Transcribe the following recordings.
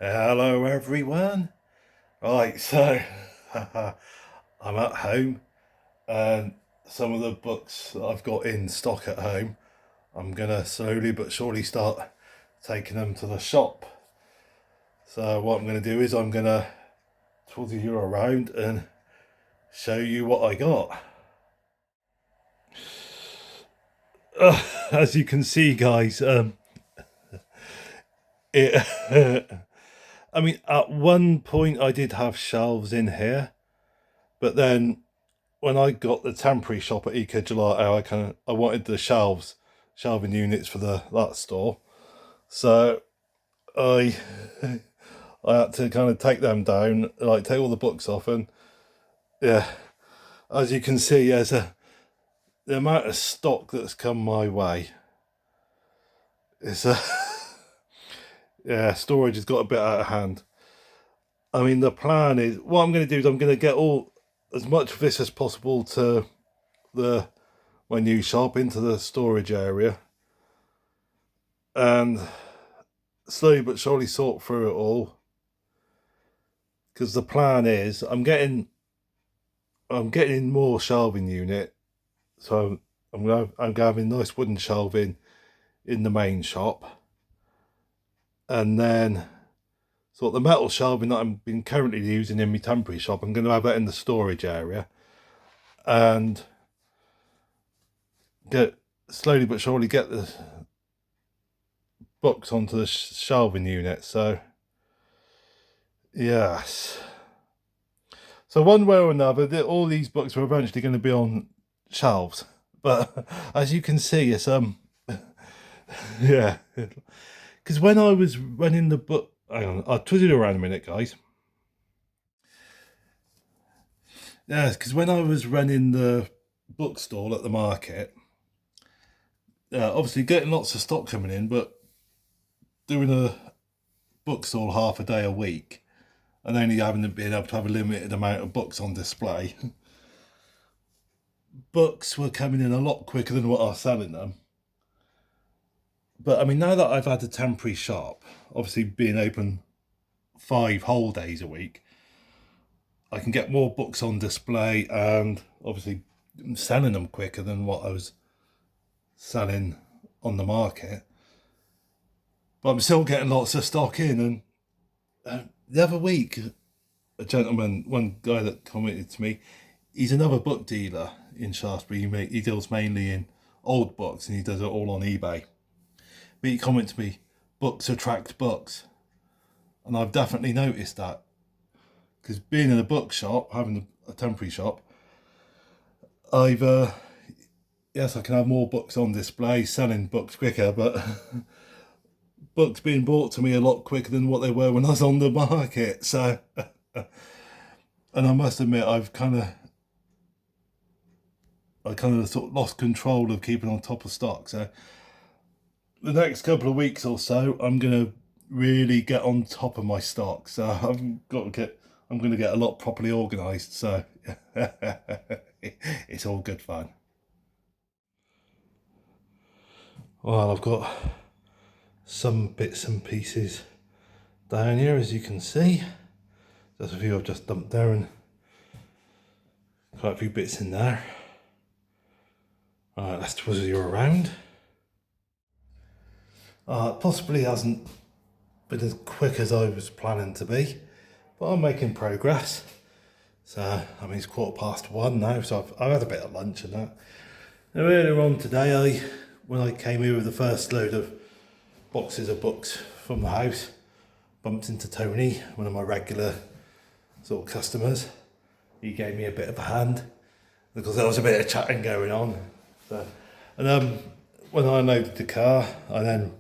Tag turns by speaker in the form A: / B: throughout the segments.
A: Hello, everyone. Right, so I'm at home, and some of the books that I've got in stock at home, I'm gonna slowly but surely start taking them to the shop. So, what I'm gonna do is I'm gonna twirl you around and show you what I got. As you can see, guys, it. I mean, at one point I did have shelves in here, but then when I got the temporary shop at Eco Gelato, I wanted the shelving units for that store. So I I had to kind of take them down, like take all the books off, and yeah, as you can see, the amount of stock that's come my way is yeah, storage has got a bit out of hand. I mean, the plan is what I'm going to do is I'm going to get all as much of this as possible to the my new shop into the storage area, and slowly but surely sort through it all. Because the plan is I'm getting more shelving unit, so I'm having nice wooden shelving in the main shop, and then so the metal shelving that I'm been currently using in my temporary shop, I'm going to have that in the storage area, and get slowly but surely get the books onto the shelving unit. So yes. So one way or another, all these books are eventually going to be on shelves. But as you can see, it's yeah. Because when I was running the book, hang on, I'll twist it around a minute, guys. Yeah, because when I was running the bookstall at the market, obviously getting lots of stock coming in, but doing a bookstall half a day a week and only having been able to have a limited amount of books on display, books were coming in a lot quicker than what I was selling them. But I mean, now that I've had a temporary shop, obviously being open 5 whole days a week, I can get more books on display and obviously selling them quicker than what I was selling on the market. But I'm still getting lots of stock in. And the other week, one guy that commented to me, he's another book dealer in Shaftesbury. He deals mainly in old books and he does it all on eBay. But he commented to me, books attract books. And I've definitely noticed that. Because being in a bookshop, having a temporary shop, I've yes, I can have more books on display, selling books quicker, but books being brought to me a lot quicker than what they were when I was on the market. So, and I must admit, I kind of sort of lost control of keeping on top of stock. So, the next couple of weeks or so, I'm gonna really get on top of my stock. So I'm gonna get a lot properly organised. So, it's all good fun. Well, I've got some bits and pieces down here, as you can see. There's a few I've just dumped there and quite a few bits in there. Alright, let's twizzle you around. It possibly hasn't been as quick as I was planning to be, but I'm making progress. So, I mean, it's 1:15 now, so I've had a bit of lunch and that. Now, earlier on today, when I came here with the first load of boxes of books from the house, bumped into Tony, one of my regular sort of customers. He gave me a bit of a hand because there was a bit of chatting going on. So, and when I unloaded the car, I then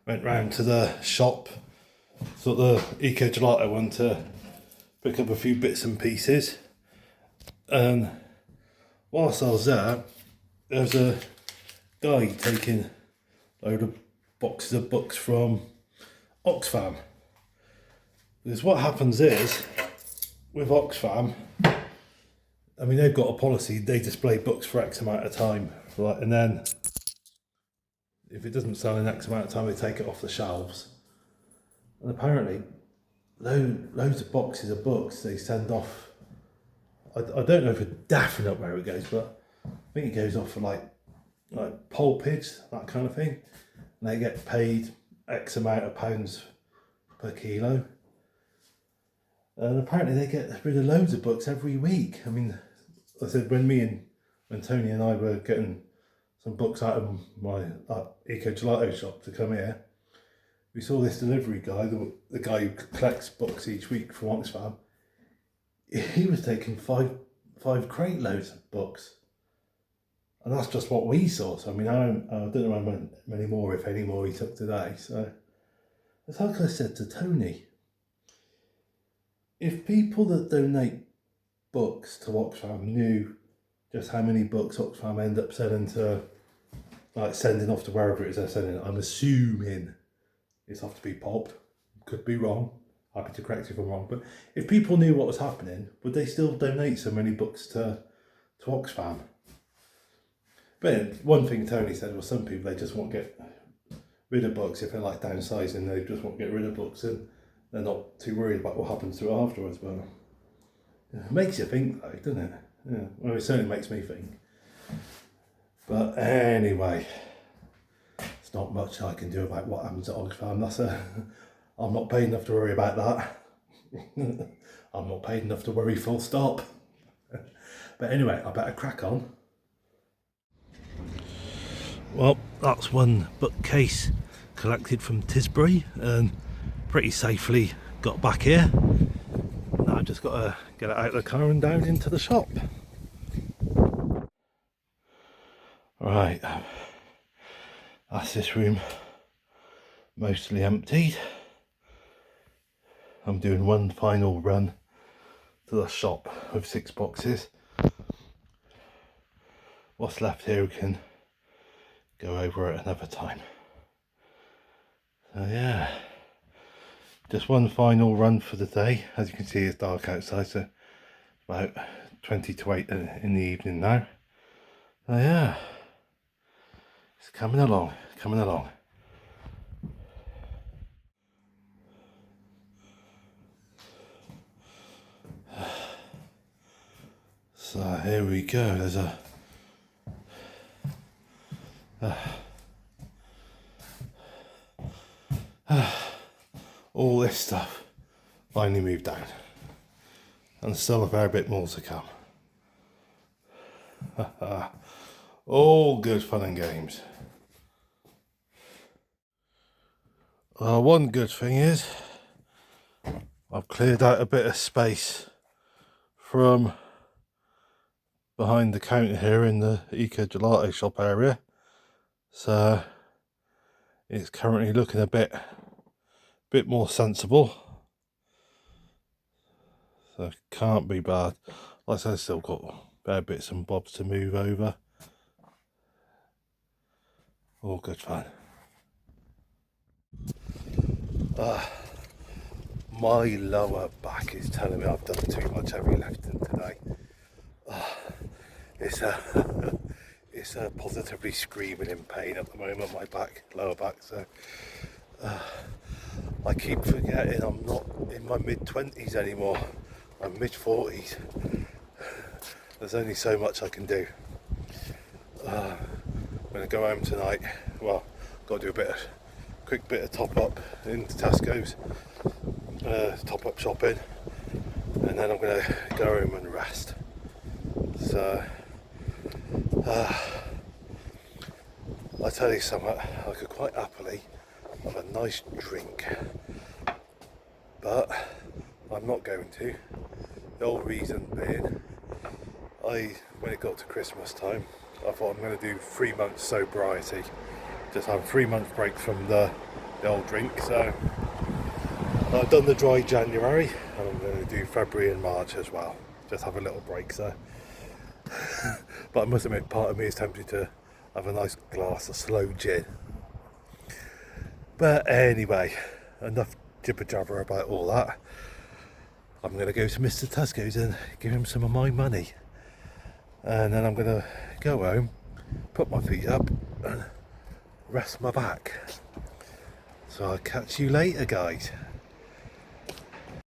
A: went round to the shop, sort of the Eco Gelato one, to pick up a few bits and pieces. And whilst I was there was a guy taking a load of boxes of books from Oxfam. Because what happens is, with Oxfam, I mean, they've got a policy, they display books for X amount of time, right? And then if it doesn't sell in X amount of time, they take it off the shelves. And apparently, loads of boxes of books they send off. I don't know for definite where it goes, but I think it goes off for like pulpage, that kind of thing. And they get paid X amount of pounds per kilo. And apparently they get rid of loads of books every week. I mean, I said when Tony and I were getting some books out of my Eco Gelato shop to come here, we saw this delivery guy, the guy who collects books each week from Oxfam. He was taking five crate loads of books. And that's just what we saw. So I mean, I don't know how many more, if any more, he took today. So it's like I said to Tony, if people that donate books to Oxfam knew just how many books Oxfam end up selling to, like sending off to wherever it is they're sending it, I'm assuming it's off to be pulped. Could be wrong. Happy to correct if I'm wrong. But if people knew what was happening, would they still donate so many books to Oxfam? But one thing Tony said was some people, they just won't get rid of books if they're like downsizing, they just won't get rid of books and they're not too worried about what happens to it afterwards. But it makes you think though, doesn't it? Yeah, well, it certainly makes me think. But anyway, it's not much I can do about what happens at Oxfam. I'm not paid enough to worry about that. I'm not paid enough to worry, full stop. But anyway, I better crack on. Well, that's one bookcase collected from Tisbury and pretty safely got back here. Now I've just got to get it out of the car and down into the shop. Right, that's this room mostly emptied. I'm doing one final run to the shop with 6 boxes. What's left here we can go over at another time. So yeah, just one final run for the day. As you can see, it's dark outside, so about 20 to 8 in the evening now. So yeah, it's coming along, coming along. So here we go, there's all this stuff finally moved down, and still a fair bit more to come. All good fun and games. One good thing is I've cleared out a bit of space from behind the counter here in the Eco Gelato shop area, so it's currently looking a bit more sensible, so can't be bad. Like I said, I've still got bare bits and bobs to move over. All good fun. My lower back is telling me I've done too much heavy lifting today. It's positively screaming in pain at the moment, my lower back, so I keep forgetting I'm not in my mid-20s anymore. I'm mid-40s. There's only so much I can do. I'm going to go home tonight. Well, got to do a quick bit of top up into Tesco's, top up shopping, and then I'm going to go home and rest. So I tell you something, I could quite happily have a nice drink, but I'm not going to. The whole reason being, when it got to Christmas time, I thought I'm going to do 3 months sobriety, just have a 3-month break from the old drink. So I've done the dry January, and I'm going to do February and March as well, just have a little break. So but I must admit, part of me is tempted to have a nice glass of slow gin. But anyway, enough jibber jabber about all that. I'm going to go to Mr. Tesco's and give him some of my money, and then I'm going to go home, put my feet up and rest my back. So I'll catch you later, guys.